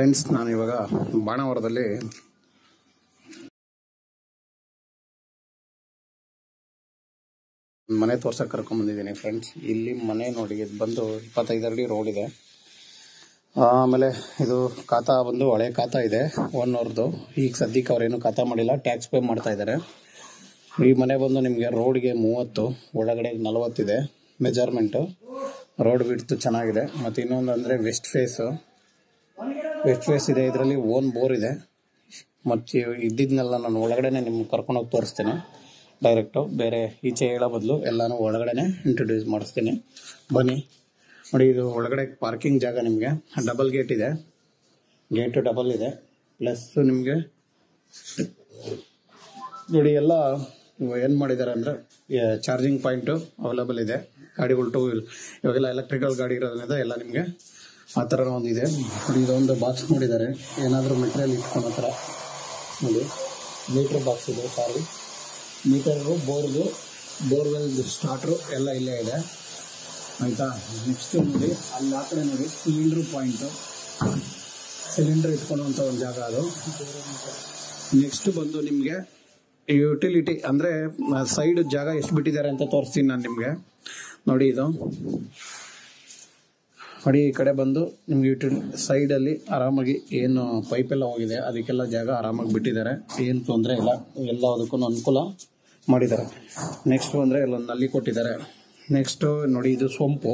Friends, ನಾನು ಇವಾಗ ಬಾಣಾವರದಲ್ಲಿ ಮನೆ ತೋರ್ಸಕ್ಕೆ ಕರ್ಕೊಂಡ್ಬಂದಿದ್ದೀನಿ. ಫ್ರೆಂಡ್ಸ್, ಇಲ್ಲಿ ಮನೆ ನೋಡಿ, ಇದು ಬಂದು 25 ಅಡಿ ರೋಡ್ ಇದೆ. ಆಮೇಲೆ ಇದು ಖಾತಾ ಬಂದು ಹಳೆ ಖಾತಾ ಇದೆ ಓನರ್ದು. ಈಗ ಸದ್ಯಕ್ಕೆ ಅವ್ರೇನು ಖಾತಾ ಮಾಡಿಲ್ಲ, ಟ್ಯಾಕ್ಸ್ ಪೇ ಮಾಡ್ತಾ ಇದ್ದಾರೆ. ಈ ಮನೆ ಬಂದು ನಿಮಗೆ ರೋಡ್ಗೆ 30, ಒಳಗಡೆ 40 ಇದೆ ಮೆಜರ್ಮೆಂಟು. ರೋಡ್ ಬಿಡ್ತು ಚೆನ್ನಾಗಿದೆ. ಮತ್ತು ಇನ್ನೊಂದು ಅಂದರೆ ವೆಸ್ಟ್ ಫೇಸ್ ಇದೆ. ಇದರಲ್ಲಿ ಓನ್ ಬೋರ್ ಇದೆ. ಮತ್ತು ಇದ್ದಿದ್ದನ್ನೆಲ್ಲ ನಾನು ಒಳಗಡೆನೆ ನಿಮ್ಗೆ ಕರ್ಕೊಂಡೋಗಿ ತೋರಿಸ್ತೇನೆ ಡೈರೆಕ್ಟು. ಬೇರೆ ಈಚೆ ಹೇಳೋ ಬದಲು ಎಲ್ಲನೂ ಒಳಗಡೆನೆ ಇಂಟ್ರೊಡ್ಯೂಸ್ ಮಾಡಿಸ್ತೀನಿ, ಬನ್ನಿ. ನೋಡಿ, ಇದು ಒಳಗಡೆ ಪಾರ್ಕಿಂಗ್ ಜಾಗ. ನಿಮಗೆ ಡಬಲ್ ಗೇಟ್ ಇದೆ, ಗೇಟು ಡಬಲ್ ಇದೆ. ಪ್ಲಸ್ ನಿಮಗೆ ನೋಡಿ ಎಲ್ಲ ಏನು ಮಾಡಿದ್ದಾರೆ ಅಂದರೆ ಚಾರ್ಜಿಂಗ್ ಪಾಯಿಂಟು ಅವೈಲೇಬಲ್ ಇದೆ. ಗಾಡಿಗಳು ಟೂ ವೀಲ್ ಇವಾಗೆಲ್ಲ ಎಲೆಕ್ಟ್ರಿಕಲ್ ಗಾಡಿ ಇರೋದ್ರಿಂದ ಎಲ್ಲ ನಿಮಗೆ ಆ ಥರ ಒಂದು ಇದೆ. ನೋಡಿ, ಇದೊಂದು ಬಾಕ್ಸ್ ನೋಡಿದ್ದಾರೆ, ಏನಾದರೂ ಮೆಟೀರಿಯಲ್ ಇಟ್ಕೊಳೋ ಥರ. ನೋಡಿ, ಮೀಟ್ರ್ ಬಾಕ್ಸ್ ಇದೆ, ಸಾರಿ ಮೀಟರು, ಬೋರ್ವೆಲ್ ಸ್ಟಾರ್ಟ್ರು ಎಲ್ಲ ಇಲ್ಲೇ ಇದೆ, ಆಯಿತಾ. ನೆಕ್ಸ್ಟು ನೋಡಿ, ಅಲ್ಲಿ ಆ ಕಡೆ ನೋಡಿ ಸಿಲಿಂಡ್ರ್ ಪಾಯಿಂಟು, ಸಿಲಿಂಡ್ರ್ ಇಟ್ಕೊಳ್ಳುವಂಥ ಒಂದು ಜಾಗ ಅದು. ನೆಕ್ಸ್ಟ್ ಬಂದು ನಿಮಗೆ ಯುಟಿಲಿಟಿ ಅಂದರೆ ಸೈಡ್ ಜಾಗ ಎಷ್ಟು ಬಿಟ್ಟಿದ್ದಾರೆ ಅಂತ ತೋರಿಸ್ತೀನಿ ನಾನು ನಿಮಗೆ. ನೋಡಿ, ಇದು ನೋಡಿ, ಈ ಕಡೆ ಬಂದು ನಿಮ್ಗೆ ಸೈಡಲ್ಲಿ ಆರಾಮಾಗಿ ಏನು ಪೈಪೆಲ್ಲ ಹೋಗಿದೆ ಅದಕ್ಕೆಲ್ಲ ಜಾಗ ಆರಾಮಾಗಿ ಬಿಟ್ಟಿದ್ದಾರೆ, ಏನು ತೊಂದರೆ ಇಲ್ಲ, ಎಲ್ಲದಕ್ಕೂ ಅನುಕೂಲ ಮಾಡಿದ್ದಾರೆ. ನೆಕ್ಸ್ಟ್ ಅಂದರೆ ಇಲ್ಲೊಂದು ನಲ್ಲಿ ಕೊಟ್ಟಿದ್ದಾರೆ. ನೆಕ್ಸ್ಟು ನೋಡಿ, ಇದು ಸೊಂಪು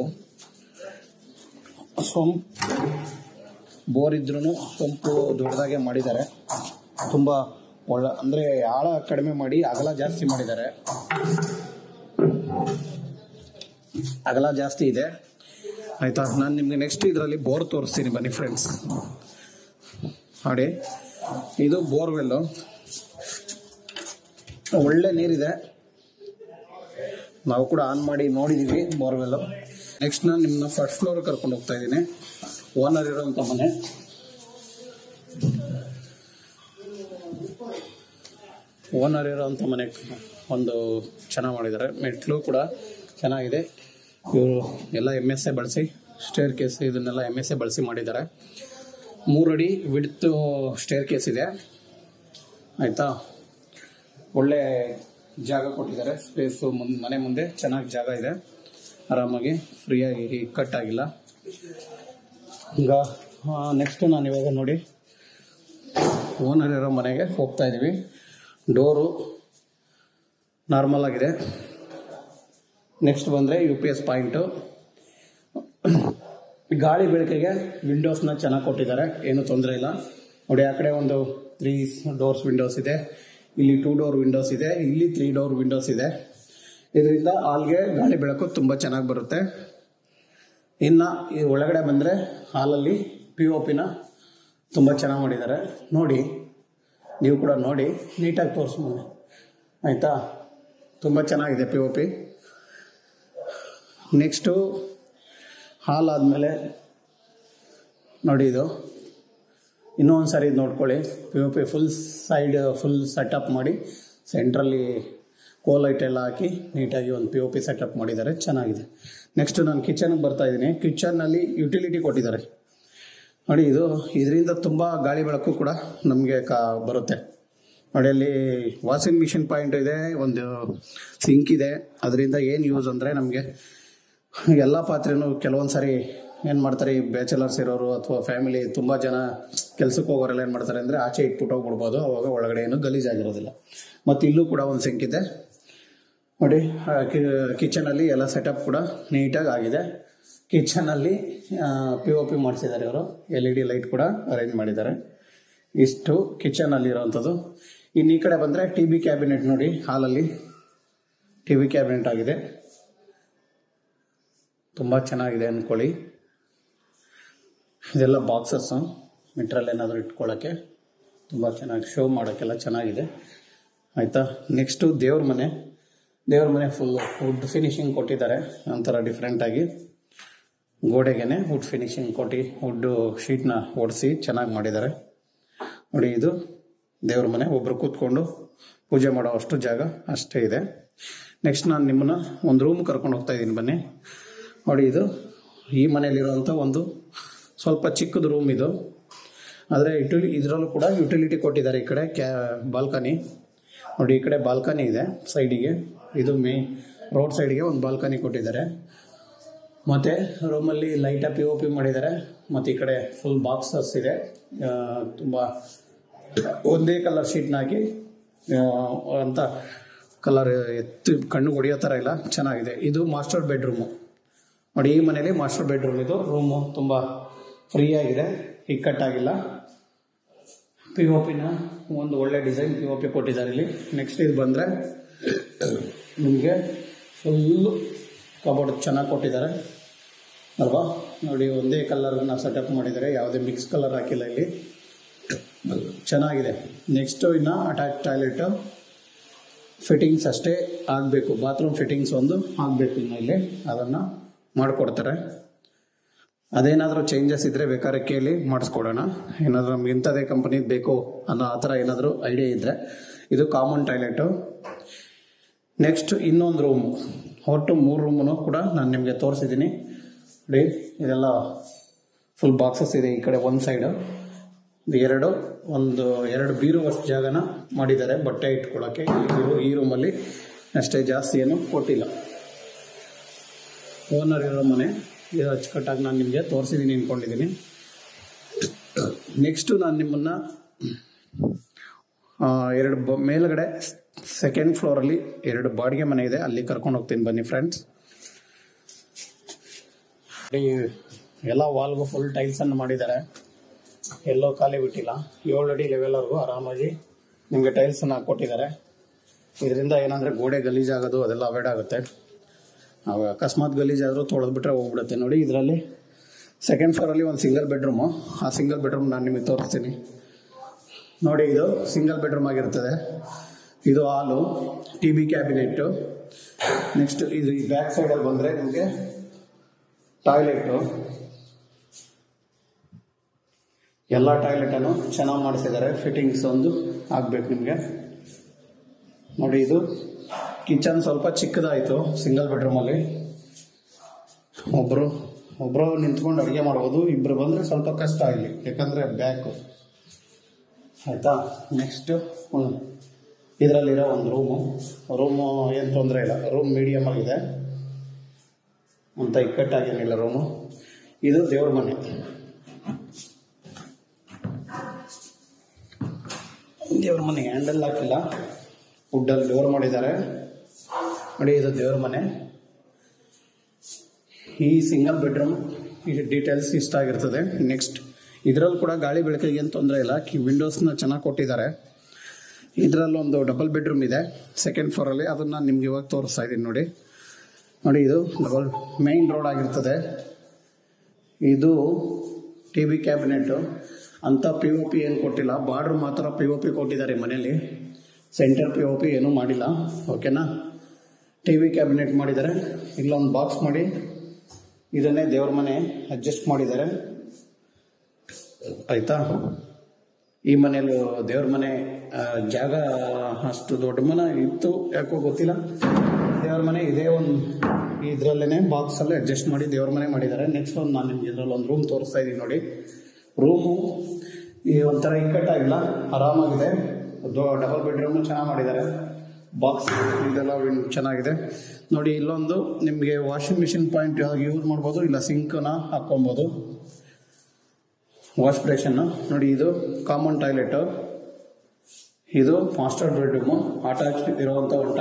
ಬೋರ್ ಇದ್ರೂ ಸೊಂಪು ದೊಡ್ಡದಾಗೆ ಮಾಡಿದ್ದಾರೆ. ತುಂಬ ಅಂದರೆ ಆಳ ಕಡಿಮೆ ಮಾಡಿ ಅಗಲ ಜಾಸ್ತಿ ಮಾಡಿದ್ದಾರೆ. ಅಗಲ ಜಾಸ್ತಿ ಇದೆ, ಆಯಿತಾ. ನಾನು ನಿಮಗೆ ನೆಕ್ಸ್ಟ್ ಇದರಲ್ಲಿ ಬೋರ್ ತೋರಿಸ್ತೀನಿ, ಬನ್ನಿ ಫ್ರೆಂಡ್ಸ್. ನೋಡಿ, ಇದು ಬೋರ್ವೆಲ್ಲು, ಒಳ್ಳೆ ನೀರಿದೆ. ನಾವು ಕೂಡ ಆನ್ ಮಾಡಿ ನೋಡಿದ್ದೀವಿ ಬೋರ್ವೆಲ್ಲು. ನೆಕ್ಸ್ಟ್ ನಾನು ನಿಮ್ಮನ್ನ ಫಸ್ಟ್ ಫ್ಲೋರ್ ಕರ್ಕೊಂಡು ಹೋಗ್ತಾ ಇದ್ದೀನಿ. ಓನರ್ ಇರೋಂಥ ಮನೆ. ಒಂದು ಚೆನ್ನಾಗಿ ಮಾಡಿದ್ದಾರೆ. ಮೆಟ್ಲು ಕೂಡ ಚೆನ್ನಾಗಿದೆ. ಇವರು ಎಲ್ಲ MSA ಬಳಸಿ, ಸ್ಟೇರ್ ಕೇಸ್ ಇದನ್ನೆಲ್ಲ MSA ಬಳಸಿ ಮಾಡಿದ್ದಾರೆ. 3 ಅಡಿ ವಿಡ್ತ್ ಸ್ಟೇರ್ ಕೇಸ್ ಇದೆ, ಆಯಿತಾ. ಒಳ್ಳೆ ಜಾಗ ಕೊಟ್ಟಿದ್ದಾರೆ, ಸ್ಪೇಸು ಮನೆ ಮುಂದೆ ಚೆನ್ನಾಗಿ ಜಾಗ ಇದೆ. ಆರಾಮಾಗಿ ಫ್ರೀಯಾಗಿ ಕಟ್ ಆಗಿಲ್ಲ. ಈಗ ನೆಕ್ಸ್ಟ್ ನಾನು ಇವಾಗ ನೋಡಿ ಓನರ್ ಇರೋ ಮನೆಗೆ ಹೋಗ್ತಾ ಇದ್ದೀವಿ. ಡೋರು ನಾರ್ಮಲ್ ಆಗಿದೆ. ನೆಕ್ಸ್ಟ್ ಬಂದರೆ UPS ಪಾಯಿಂಟು. ಗಾಳಿ ಬೆಳಕಿಗೆ ವಿಂಡೋಸ್ನ ಚೆನ್ನಾಗಿ ಕೊಟ್ಟಿದ್ದಾರೆ, ಏನೂ ತೊಂದರೆ ಇಲ್ಲ. ನೋಡಿ, ಆ ಕಡೆ ಒಂದು 3 ಡೋರ್ಸ್ ವಿಂಡೋಸ್ ಇದೆ, ಇಲ್ಲಿ 2 ಡೋರ್ ವಿಂಡೋಸ್ ಇದೆ, ಇಲ್ಲಿ 3 ಡೋರ್ ವಿಂಡೋಸ್ ಇದೆ. ಇದರಿಂದ ಹಾಲ್ಗೆ ಗಾಳಿ ಬೆಳಕು ತುಂಬ ಚೆನ್ನಾಗಿ ಬರುತ್ತೆ. ಇನ್ನು ಈ ಒಳಗಡೆ ಬಂದರೆ ಹಾಲಲ್ಲಿ POPನ ತುಂಬ ಚೆನ್ನಾಗಿ ಮಾಡಿದ್ದಾರೆ. ನೋಡಿ, ನೀವು ಕೂಡ ನೋಡಿ, ನೀಟಾಗಿ ತೋರಿಸ್ಬೋದು, ಆಯಿತಾ. ತುಂಬ ಚೆನ್ನಾಗಿದೆ POP. ನೆಕ್ಸ್ಟು ಹಾಲ್ ಆದಮೇಲೆ ನೋಡಿ, ಇದು ಇನ್ನೂ ಒಂದು ಸಾರಿ ಇದು ನೋಡ್ಕೊಳ್ಳಿ. POP ಫುಲ್ ಸೆಟಪ್ ಮಾಡಿ ಸೆಂಟ್ರಲ್ಲಿ ಕೋಲೈಟ್ ಎಲ್ಲ ಹಾಕಿ ನೀಟಾಗಿ ಒಂದು POP ಸೆಟಪ್ ಮಾಡಿದ್ದಾರೆ, ಚೆನ್ನಾಗಿದೆ. ನೆಕ್ಸ್ಟು ನಾನು ಕಿಚನ್ಗೆ ಬರ್ತಾ ಇದ್ದೀನಿ. ಕಿಚನ್ನಲ್ಲಿ ಯುಟಿಲಿಟಿ ಕೊಟ್ಟಿದ್ದಾರೆ. ನೋಡಿ, ಇದರಿಂದ ತುಂಬ ಗಾಳಿ ಬೆಳಕು ಕೂಡ ನಮಗೆ ಬರುತ್ತೆ. ನೋಡಿ, ಅಲ್ಲಿ ವಾಷಿಂಗ್ ಮಿಷಿನ್ ಪಾಯಿಂಟ್ ಇದೆ, ಒಂದು ಸಿಂಕ್ ಇದೆ. ಅದರಿಂದ ಏನು ಯೂಸ್ ಅಂದರೆ ನಮಗೆ ಎಲ್ಲ ಪಾತ್ರೆನೂ ಕೆಲವೊಂದು ಸಾರಿ ಏನು ಮಾಡ್ತಾರೆ, ಈ ಬ್ಯಾಚಲರ್ಸ್ ಇರೋರು ಅಥವಾ ಫ್ಯಾಮಿಲಿ ತುಂಬ ಜನ ಕೆಲಸಕ್ಕೆ ಹೋಗೋರೆಲ್ಲ ಏನು ಮಾಡ್ತಾರೆ ಅಂದರೆ ಆಚೆ ಇಟ್ಬಿಟ್ಟು ಹೋಗ್ಬಿಡ್ಬೋದು, ಅವಾಗ ಒಳಗಡೆ ಏನು ಗಲೀಜಾಗಿರೋದಿಲ್ಲ. ಮತ್ತು ಇಲ್ಲೂ ಕೂಡ ಒಂದು ಸಿಂಕ್ ಇದೆ. ನೋಡಿ, ಕಿಚನಲ್ಲಿ ಎಲ್ಲ ಸೆಟಪ್ ಕೂಡ ನೀಟಾಗಿ ಆಗಿದೆ. ಕಿಚನಲ್ಲಿ POP ಮಾಡಿಸಿದ್ದಾರೆ ಇವರು, LED ಲೈಟ್ ಕೂಡ ಅರೇಂಜ್ ಮಾಡಿದ್ದಾರೆ. ಇಷ್ಟು ಕಿಚನಲ್ಲಿ ಇರೋವಂಥದ್ದು. ಇನ್ನು ಈ ಕಡೆ ಬಂದರೆ TV ಕ್ಯಾಬಿನೆಟ್ ನೋಡಿ, ಹಾಲಲ್ಲಿ TV ಕ್ಯಾಬಿನೆಟ್ ಆಗಿದೆ, ತುಂಬ ಚೆನ್ನಾಗಿದೆ ಅಂದ್ಕೊಳ್ಳಿ. ಇದೆಲ್ಲ ಬಾಕ್ಸಸ್ಸು, ಮೆಟೀರಿಯಲ್ ಏನಾದರೂ ಇಟ್ಕೊಳ್ಳೋಕ್ಕೆ ತುಂಬ ಚೆನ್ನಾಗಿ ಶೋ ಮಾಡೋಕ್ಕೆಲ್ಲ ಚೆನ್ನಾಗಿದೆ, ಆಯಿತಾ. ನೆಕ್ಸ್ಟು ದೇವ್ರ ಮನೆ ಫುಲ್ ವುಡ್ ಫಿನಿಶಿಂಗ್ ಕೊಟ್ಟಿದ್ದಾರೆ, ಒಂಥರ ಡಿಫ್ರೆಂಟಾಗಿ. ಗೋಡೆಗೇನೆ ವುಡ್ ಫಿನಿಶಿಂಗ್ ಕೊಟ್ಟು ವುಡ್ಡು ಶೀಟ್ನ ಓಡಿಸಿ ಚೆನ್ನಾಗಿ ಮಾಡಿದ್ದಾರೆ. ನೋಡಿ, ಇದು ದೇವ್ರ ಮನೆ. ಒಬ್ಬರು ಕೂತ್ಕೊಂಡು ಪೂಜೆ ಮಾಡೋ ಅಷ್ಟು ಜಾಗ ಅಷ್ಟೇ ಇದೆ. ನೆಕ್ಸ್ಟ್ ನಾನು ನಿಮ್ಮನ್ನು ಒಂದು ರೂಮ್ ಕರ್ಕೊಂಡು ಹೋಗ್ತಾ ಇದ್ದೀನಿ, ಬನ್ನಿ. ನೋಡಿ, ಇದು ಈ ಮನೆಯಲ್ಲಿರುವಂಥ ಒಂದು ಸ್ವಲ್ಪ ಚಿಕ್ಕದು ರೂಮ್ ಇದು. ಆದರೆ ಇದರಲ್ಲೂ ಕೂಡ ಯುಟಿಲಿಟಿ ಕೊಟ್ಟಿದ್ದಾರೆ. ಈ ಕಡೆ ಬಾಲ್ಕನಿ ನೋಡಿ, ಈ ಕಡೆ ಬಾಲ್ಕನಿ ಇದೆ ಸೈಡಿಗೆ, ಇದು ಮೇನ್ ರೋಡ್ ಸೈಡ್ಗೆ ಒಂದು ಬಾಲ್ಕನಿ ಕೊಟ್ಟಿದ್ದಾರೆ. ಮತ್ತು ರೂಮಲ್ಲಿ ಲೈಟಾಗಿ POP ಮಾಡಿದ್ದಾರೆ. ಮತ್ತು ಈ ಕಡೆ ಫುಲ್ ಬಾಕ್ಸಸ್ ಇದೆ, ತುಂಬ ಒಂದೇ ಕಲರ್ ಶೀಟ್ನ ಹಾಕಿ ಅಂತ ಕಲರ್ ಎತ್ತು ಕಣ್ಣು ಹೊಡೆಯೋ ಥರ ಇಲ್ಲ, ಚೆನ್ನಾಗಿದೆ. ಇದು ಮಾಸ್ಟರ್ ಬೆಡ್ರೂಮು ನೋಡಿ. ಈ ಮನೇಲಿ ಮಾಸ್ಟರ್ ಬೆಡ್ರೂಮ್ ಇದು. ರೂಮು ತುಂಬ ಫ್ರೀಯಾಗಿದೆ, ಇಕ್ಕಟ್ಟಾಗಿಲ್ಲ. POPನ ಒಂದು ಒಳ್ಳೆ ಡಿಸೈನ್ POP ಕೊಟ್ಟಿದ್ದಾರೆ ಇಲ್ಲಿ. ನೆಕ್ಸ್ಟ್ ಇದು ಬಂದರೆ ನಿಮಗೆ ಫುಲ್ಲು ಕಬೋರ್ಡ್ ಚೆನ್ನಾಗಿ ಕೊಟ್ಟಿದ್ದಾರೆ ಅಲ್ವಾ. ನೋಡಿ, ಒಂದೇ ಕಲರನ್ನು ಸೆಟಪ್ ಮಾಡಿದ್ದಾರೆ, ಯಾವುದೇ ಮಿಕ್ಸ್ ಕಲರ್ ಹಾಕಿಲ್ಲ ಇಲ್ಲಿ, ಚೆನ್ನಾಗಿದೆ. ನೆಕ್ಸ್ಟು ಇನ್ನು ಅಟ್ಯಾಚ್ ಟಾಯ್ಲೆಟು ಫಿಟ್ಟಿಂಗ್ಸ್ ಅಷ್ಟೇ ಆಗಬೇಕು, ಬಾತ್ರೂಮ್ ಫಿಟ್ಟಿಂಗ್ಸ್ ಒಂದು ಆಗಬೇಕು ಇನ್ನು ಇಲ್ಲಿ, ಅದನ್ನು ಮಾಡಿಕೊಡ್ತಾರೆ. ಅದೇನಾದರೂ ಚೇಂಜಸ್ ಇದ್ದರೆ ಬೇಕಾದ್ರೆ ಕೇಳಿ ಮಾಡಿಸ್ಕೊಡೋಣ. ಏನಾದರೂ ನಮ್ಗೆ ಇಂಥದೇ ಕಂಪನಿದು ಬೇಕು ಅನ್ನೋ ಆ ಥರ ಏನಾದರೂ ಐಡಿಯಾ ಇದ್ದರೆ. ಇದು ಕಾಮನ್ ಟಾಯ್ಲೆಟು. ನೆಕ್ಸ್ಟ್ ಇನ್ನೊಂದು ರೂಮು, ಒಟ್ಟು 3 ರೂಮನ್ನು ಕೂಡ ನಾನು ನಿಮಗೆ ತೋರಿಸಿದ್ದೀನಿ ನೋಡಿ. ಇದೆಲ್ಲ ಫುಲ್ ಬಾಕ್ಸಸ್ ಇದೆ. ಈ ಕಡೆ ಒಂದು ಸೈಡು ಎರಡು ಬೀರುವಷ್ಟು ಜಾಗನ ಮಾಡಿದ್ದಾರೆ ಬಟ್ಟೆ ಇಟ್ಕೊಳ್ಳೋಕ್ಕೆ. ಈ ರೂಮಲ್ಲಿ ಅಷ್ಟೇ, ಜಾಸ್ತಿ ಏನು ಕೊಟ್ಟಿಲ್ಲ. ಓನರ್ ಇರೋ ಮನೆ ಇದು ಅಚ್ಚುಕಟ್ಟಾಗಿ ನಾನು ನಿಮಗೆ ತೋರಿಸಿದ್ದೀನಿ ಅಂದ್ಕೊಂಡಿದ್ದೀನಿ. ನೆಕ್ಸ್ಟು ನಾನು ನಿಮ್ಮನ್ನು ಮೇಲ್ಗಡೆ ಸೆಕೆಂಡ್ ಫ್ಲೋರಲ್ಲಿ 2 ಬಾಡಿಗೆ ಮನೆ ಇದೆ, ಅಲ್ಲಿ ಕರ್ಕೊಂಡು ಹೋಗ್ತೀನಿ ಬನ್ನಿ ಫ್ರೆಂಡ್ಸ್. ಎಲ್ಲ ವಾಲ್ಗೂ ಫುಲ್ ಟೈಲ್ಸನ್ನು ಮಾಡಿದ್ದಾರೆ, ಎಲ್ಲೋ ಖಾಲಿ ಬಿಟ್ಟಿಲ್ಲ. 7 ಅಡಿ ಲೆವೆಲ್ವರೆಗೂ ಆರಾಮಾಗಿ ನಿಮಗೆ ಟೈಲ್ಸನ್ನು ಹಾಕ್ಕೊಟ್ಟಿದ್ದಾರೆ. ಇದರಿಂದ ಏನಂದರೆ ಗೋಡೆ ಗಲೀಜಾಗೋದು ಅದೆಲ್ಲ ಅವಾಯ್ಡ್ ಆಗುತ್ತೆ. ಅಕಸ್ಮಾತ್ ಗಲೀಜಾದರೂ ತೊಳೆದ್ಬಿಟ್ರೆ ಹೋಗ್ಬಿಡುತ್ತೆ. ನೋಡಿ, ಇದರಲ್ಲಿ ಸೆಕೆಂಡ್ ಫ್ಲೋರಲ್ಲಿ ಒಂದು ಸಿಂಗಲ್ ಬೆಡ್ರೂಮು. ಆ ಸಿಂಗಲ್ ಬೆಡ್ರೂಮ್ ನಾನು ನಿಮಗೆ ತೋರಿಸ್ತೀನಿ ನೋಡಿ. ಇದು ಸಿಂಗಲ್ ಬೆಡ್ರೂಮ್ ಆಗಿರ್ತದೆ. ಇದು ಹಾಲು, TV ಕ್ಯಾಬಿನೆಟ್ಟು. ನೆಕ್ಸ್ಟ್ ಇದು ಈ ಬ್ಯಾಕ್ ಸೈಡಲ್ಲಿ ಬಂದರೆ ನಿಮಗೆ ಟಾಯ್ಲೆಟು. ಎಲ್ಲ ಟಾಯ್ಲೆಟನ್ನು ಚೆನ್ನಾಗಿ ಮಾಡಿಸಿದ್ದಾರೆ, ಫಿಟ್ಟಿಂಗ್ಸ್ ಒಂದು ಆಗಬೇಕು ನಿಮಗೆ ನೋಡಿ. ಇದು ಕಿಚನ್ ಸ್ವಲ್ಪ ಚಿಕ್ಕದಾಯಿತು ಸಿಂಗಲ್ ಬೆಡ್ರೂಮಲ್ಲಿ. ಒಬ್ಬರು ನಿಂತ್ಕೊಂಡು ಅಡುಗೆ ಮಾಡ್ಬೋದು, ಇಬ್ಬರು ಬಂದರೆ ಸ್ವಲ್ಪ ಕಷ್ಟ ಇಲ್ಲಿ, ಯಾಕಂದರೆ ಬ್ಯಾಕು ಆಯಿತಾ. ನೆಕ್ಸ್ಟು ಇದರಲ್ಲಿರೋ ಒಂದು ರೂಮು ಏನು ತೊಂದರೆ ಇಲ್ಲ, ರೂಮ್ ಮೀಡಿಯಮ್ ಆಗಿದೆ ಅಂತ, ಇಕ್ಕಟ್ಟಾಗೇನಿಲ್ಲ ರೂಮು. ಇದು ದೇವ್ರ ಮನೆ. ದೇವ್ರ ಮನೆ ಹ್ಯಾಂಡಲ್ ಹಾಕಿಲ್ಲ, ವುಡ್ಡಲ್ಲಿ ಡೋರ್ ಮಾಡಿದ್ದಾರೆ ನೋಡಿ. ಇದು ದೇವ್ರ ಮನೆ. ಈ ಸಿಂಗಲ್ ಬೆಡ್ರೂಮ್ ಈ ಡೀಟೇಲ್ಸ್ ಇಷ್ಟ ಆಗಿರ್ತದೆ. ನೆಕ್ಸ್ಟ್ ಇದರಲ್ಲಿ ಕೂಡ ಗಾಳಿ ಬೆಳಕಿಗೆ ಏನು ತೊಂದರೆ ಇಲ್ಲ, ವಿಂಡೋಸ್ನ ಚೆನ್ನಾಗಿ ಕೊಟ್ಟಿದ್ದಾರೆ. ಇದರಲ್ಲೊಂದು ಡಬಲ್ ಬೆಡ್ರೂಮ್ ಇದೆ ಸೆಕೆಂಡ್ ಫ್ಲೋರಲ್ಲಿ, ಅದನ್ನು ನಾನು ನಿಮ್ಗೆ ಇವಾಗ ತೋರಿಸ್ತಾ ಇದ್ದೀನಿ ನೋಡಿ. ಇದು ಡಬಲ್ ಮೇನ್ ರೋಡ್ ಆಗಿರ್ತದೆ. ಇದು TV ಕ್ಯಾಬಿನೆಟ್ಟು ಅಂತ POP ಏನು ಕೊಟ್ಟಿಲ್ಲ, ಬಾರ್ಡ್ರ್ ಮಾತ್ರ POP ಕೊಟ್ಟಿದ್ದಾರೆ ಮನೆಯಲ್ಲಿ, ಸೆಂಟರ್ POP ಏನೂ ಮಾಡಿಲ್ಲ. ಓಕೆನಾ. TV ಕ್ಯಾಬಿನೆಟ್ ಮಾಡಿದ್ದಾರೆ. ಇಲ್ಲೊಂದು ಬಾಕ್ಸ್ ಮಾಡಿ ಇದನ್ನೇ ದೇವ್ರ ಮನೆ ಅಡ್ಜಸ್ಟ್ ಮಾಡಿದ್ದಾರೆ ಆಯಿತಾ. ಈ ಮನೇಲಿ ದೇವ್ರ ಮನೆ ಜಾಗ ಅಷ್ಟು ದೊಡ್ಡ ಮನೆ ಇತ್ತು, ಯಾಕೋ ಗೊತ್ತಿಲ್ಲ. ದೇವ್ರ ಮನೆ ಇದೇ ಒಂದು ಇದರಲ್ಲೇ ಬಾಕ್ಸಲ್ಲೇ ಅಡ್ಜಸ್ಟ್ ಮಾಡಿ ದೇವ್ರ ಮನೆ ಮಾಡಿದ್ದಾರೆ. ನೆಕ್ಸ್ಟ್ ಒಂದು ನಾನು ನಿಮ್ಗೆ ಇದರಲ್ಲಿ ಒಂದು ರೂಮ್ ತೋರಿಸ್ತಾ ಇದ್ದೀನಿ ನೋಡಿ. ರೂಮು ಈ ಒಂಥರ ಇಕ್ಕಟ್ಟಾಗಿಲ್ಲ, ಆರಾಮಾಗಿದೆ. ಡಬಲ್ ಬೆಡ್ರೂಮು ಚೆನ್ನಾಗಿ ಮಾಡಿದ್ದಾರೆ. ಬಾಕ್ಸ್ ಇದೆಲ್ಲ ಚೆನ್ನಾಗಿದೆ ನೋಡಿ. ಇಲ್ಲೊಂದು ನಿಮಗೆ ವಾಷಿಂಗ್ ಮಿಷಿನ್ ಪಾಯಿಂಟ್ ಯೂಸ್ ಮಾಡ್ಬೋದು, ಇಲ್ಲ ಸಿಂಕನ್ನ ಹಾಕ್ಕೊಬೋದು, ವಾಶ್ ಬೇಷನ್ನು ನೋಡಿ. ಇದು ಕಾಮನ್ ಟಾಯ್ಲೆಟು. ಇದು ಮಾಸ್ಟರ್ ಬೆಡ್ರೂಮು, ಅಟ್ಯಾಚ್ ಇರುವಂಥ ಒಂದು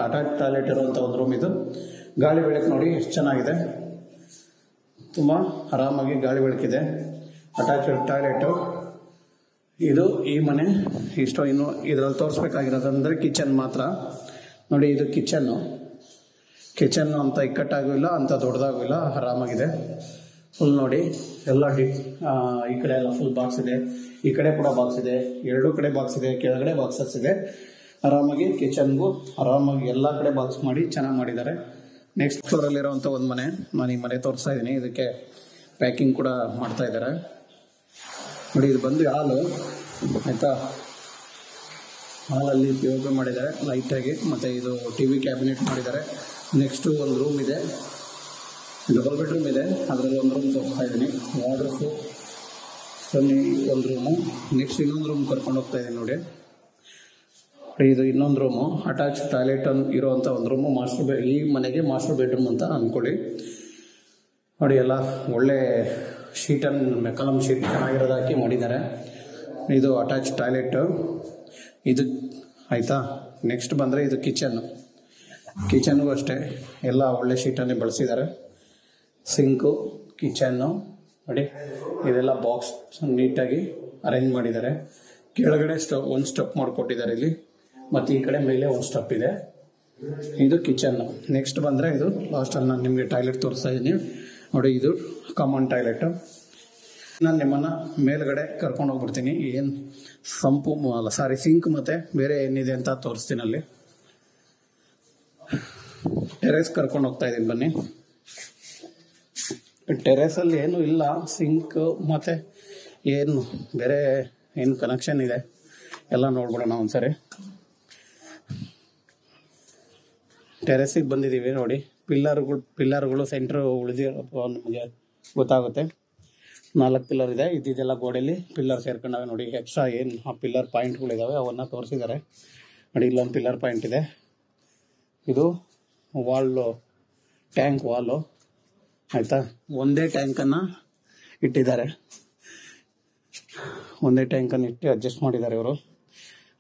ಅಟ್ಯಾಚ್ ಟಾಯ್ಲೆಟ್ ಇರುವಂಥ ಒಂದು ರೂಮ್. ಇದು ಗಾಳಿ ಬೆಳಕು ನೋಡಿ ಎಷ್ಟು ಚೆನ್ನಾಗಿದೆ, ತುಂಬ ಆರಾಮಾಗಿ ಗಾಳಿ ಬೆಳಕಿದೆ. Attached toilet. ಇದು ಈ ಮನೆ ಇಷ್ಟು. ಇನ್ನು ಇದರಲ್ಲಿ ತೋರಿಸ್ಬೇಕಾಗಿರೋದಂದರೆ ಕಿಚನ್ ಮಾತ್ರ ನೋಡಿ. ಇದು ಕಿಚನ್ನು ಅಂತ ಇಕ್ಕಟ್ಟಾಗೂ ಇಲ್ಲ, ಅಂತ ದೊಡ್ಡದಾಗೂ ಇಲ್ಲ, ಆರಾಮಾಗಿದೆ ಫುಲ್ ನೋಡಿ. ಎಲ್ಲ ಈ ಕಡೆ ಎಲ್ಲ ಫುಲ್ ಬಾಕ್ಸ್ ಇದೆ, ಈ ಕಡೆ ಕೂಡ ಬಾಕ್ಸ್ ಇದೆ, 2 ಕಡೆ ಬಾಕ್ಸ್ ಇದೆ, ಕೆಳಗಡೆ ಬಾಕ್ಸಸ್ ಇದೆ. ಆರಾಮಾಗಿ ಕಿಚನ್ಗೂ ಆರಾಮಾಗಿ ಎಲ್ಲ ಕಡೆ ಬಾಕ್ಸ್ ಮಾಡಿ ಚೆನ್ನಾಗಿ ಮಾಡಿದ್ದಾರೆ. ನೆಕ್ಸ್ಟ್ ಫ್ಲೋರಲ್ಲಿರೋವಂಥ ಒಂದು ಮನೆ, ನಾನು ಈ ಮನೆ ತೋರಿಸ್ತಾ ಇದ್ದೀನಿ. ಇದಕ್ಕೆ ಪ್ಯಾಕಿಂಗ್ ಕೂಡ ಮಾಡ್ತಾ ಇದ್ದಾರೆ ನೋಡಿ. ಇದು ಬಂದು ಹಾಲು ಆಯಿತಾ. ಹಾಲಲ್ಲಿ POP ಮಾಡಿದ್ದಾರೆ ಲೈಟಾಗಿ. ಮತ್ತು ಇದು TV ಕ್ಯಾಬಿನೆಟ್ ಮಾಡಿದ್ದಾರೆ. ನೆಕ್ಸ್ಟು ಒಂದು ರೂಮ್ ಇದೆ, ಡಬಲ್ ಬೆಡ್ರೂಮ್ ಇದೆ, ಅದರಲ್ಲಿ ಒಂದು ರೂಮ್ ತೋರಿಸ್ತಾ ಇದ್ದೀನಿ. ವಾರ್ಡ್ರೋಬು ಬನ್ನಿ ಒಂದು ರೂಮು. ನೆಕ್ಸ್ಟ್ ಇನ್ನೊಂದು ರೂಮ್ ಕರ್ಕೊಂಡು ಹೋಗ್ತಾ ಇದ್ದೀನಿ ನೋಡಿ. ಇದು ಇನ್ನೊಂದು ರೂಮು, ಅಟ್ಯಾಚ್ ಟಾಯ್ಲೆಟ್ ಇರೋವಂಥ ಒಂದು ರೂಮು. ಈ ಮನೆಗೆ ಮಾಸ್ಟರ್ ಬೆಡ್ರೂಮ್ ಅಂತ ಅಂದ್ಕೊಳ್ಳಿ ನೋಡಿ. ಎಲ್ಲ ಒಳ್ಳೆ ಶೀಟನ್ನು ಮೆಕಲಮ್ ಶೀಟ್ ಚೆನ್ನಾಗಿರೋದು ಹಾಕಿ ಮಾಡಿದ್ದಾರೆ. ಇದು ಅಟ್ಯಾಚ್ ಟಾಯ್ಲೆಟು ಇದು ಆಯಿತಾ. ನೆಕ್ಸ್ಟ್ ಬಂದರೆ ಇದು ಕಿಚನ್ಗೂ ಅಷ್ಟೇ ಎಲ್ಲ ಒಳ್ಳೆ ಶೀಟನ್ನೇ ಬಳಸಿದ್ದಾರೆ. ಸಿಂಕು, ಕಿಚನ್ನು ನೋಡಿ, ಇದೆಲ್ಲ ಬಾಕ್ಸ್ ನೀಟಾಗಿ ಅರೇಂಜ್ ಮಾಡಿದ್ದಾರೆ. ಕೆಳಗಡೆ ಒಂದು ಸ್ಟೆಪ್ ಮಾಡಿಕೊಟ್ಟಿದ್ದಾರೆ ಇಲ್ಲಿ, ಮತ್ತು ಈ ಕಡೆ ಮೇಲೆ ಒಂದು ಸ್ಟೆಪ್ ಇದೆ. ಇದು ಕಿಚನ್ನು. ನೆಕ್ಸ್ಟ್ ಬಂದರೆ ಇದು ಲಾಸ್ಟಲ್ಲಿ ನಾನು ನಿಮಗೆ ಟಾಯ್ಲೆಟ್ ತೋರಿಸ್ತಾ ಇದ್ದೀನಿ ನೋಡಿ. ಇದು ಕಾಮನ್ ಟಾಯ್ಲೆಟು. ನಾನು ನಿಮ್ಮನ್ನು ಮೇಲ್ಗಡೆ ಕರ್ಕೊಂಡು ಹೋಗ್ಬಿಡ್ತೀನಿ. ಏನು ಸಿಂಕ್ ಮತ್ತು ಬೇರೆ ಏನಿದೆ ಅಂತ ತೋರಿಸ್ತೀನಿ. ಅಲ್ಲಿ ಟೆರೇಸ್ ಕರ್ಕೊಂಡು ಹೋಗ್ತಾ ಇದ್ದೀನಿ ಬನ್ನಿ. ಟೆರೇಸಲ್ಲಿ ಏನೂ ಇಲ್ಲ, ಸಿಂಕ್ ಮತ್ತು ಏನು ಬೇರೆ ಏನು ಕನೆಕ್ಷನ್ ಇದೆ ಎಲ್ಲ ನೋಡ್ಬಿಡೋಣ ಒಂದ್ಸರಿ. ಟೆರೇಸಿಗೆ ಬಂದಿದ್ದೀವಿ ನೋಡಿ. ಪಿಲ್ಲರ್ಗಳು ಸೆಂಟ್ರ್ ಉಳಿದಿರೋ ನಮಗೆ ಗೊತ್ತಾಗುತ್ತೆ. 4 ಪಿಲ್ಲರ್ ಇದೆ. ಇದೆಲ್ಲ ಗೋಡೆಯಲ್ಲಿ ಪಿಲ್ಲರ್ ಸೇರ್ಕೊಂಡಾಗ ನೋಡಿ. ಎಕ್ಸ್ಟ್ರಾ ಏನು ಆ ಪಿಲ್ಲರ್ ಪಾಯಿಂಟ್ಗಳಿದ್ದಾವೆ ಅವನ್ನು ತೋರಿಸಿದ್ದಾರೆ ನೋಡಿ. ಇಲ್ಲೊಂದು ಪಿಲ್ಲರ್ ಪಾಯಿಂಟ್ ಇದೆ. ಇದು ಟ್ಯಾಂಕ್ ವಾಲು ಆಯಿತಾ. ಒಂದೇ ಟ್ಯಾಂಕನ್ನು ಇಟ್ಟಿದ್ದಾರೆ. ಒಂದೇ ಟ್ಯಾಂಕನ್ನು ಇಟ್ಟು ಅಡ್ಜಸ್ಟ್ ಮಾಡಿದ್ದಾರೆ ಇವರು.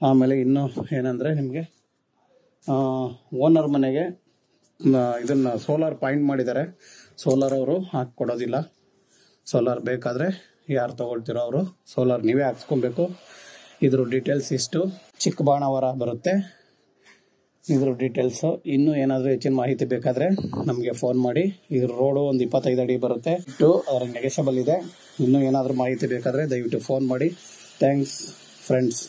ಆಮೇಲೆ ಇನ್ನೂ ಏನಂದರೆ ನಿಮಗೆ ಓನರ್ ಮನೆಗೆ ಇದನ್ನು ಸೋಲಾರ್ ಪಾಯಿಂಟ್ ಮಾಡಿದ್ದಾರೆ. ಸೋಲಾರ್ ಅವರು ಹಾಕ್ಕೊಡೋದಿಲ್ಲ. ಸೋಲಾರ್ ಬೇಕಾದರೆ ಯಾರು ತೊಗೊಳ್ತಿರೋ ಅವರು ಸೋಲಾರ್ ನೀವೇ ಹಾಕ್ಸ್ಕೊಬೇಕು. ಇದ್ರ ಡೀಟೇಲ್ಸ್ ಇಷ್ಟು. ಚಿಕ್ಕಬಾಣಾವರ ಬರುತ್ತೆ ಇದ್ರ ಡೀಟೇಲ್ಸು. ಇನ್ನೂ ಏನಾದರೂ ಹೆಚ್ಚಿನ ಮಾಹಿತಿ ಬೇಕಾದರೆ ನಮಗೆ ಫೋನ್ ಮಾಡಿ. ಇದ್ರ ರೋಡು ಒಂದು 25 ಅಡಿ ಬರುತ್ತೆ. ಅದರ ನೆಗೆಸಬಲ್ ಇದೆ. ಇನ್ನೂ ಏನಾದರೂ ಮಾಹಿತಿ ಬೇಕಾದರೆ ದಯವಿಟ್ಟು ಫೋನ್ ಮಾಡಿ. Thanks friends.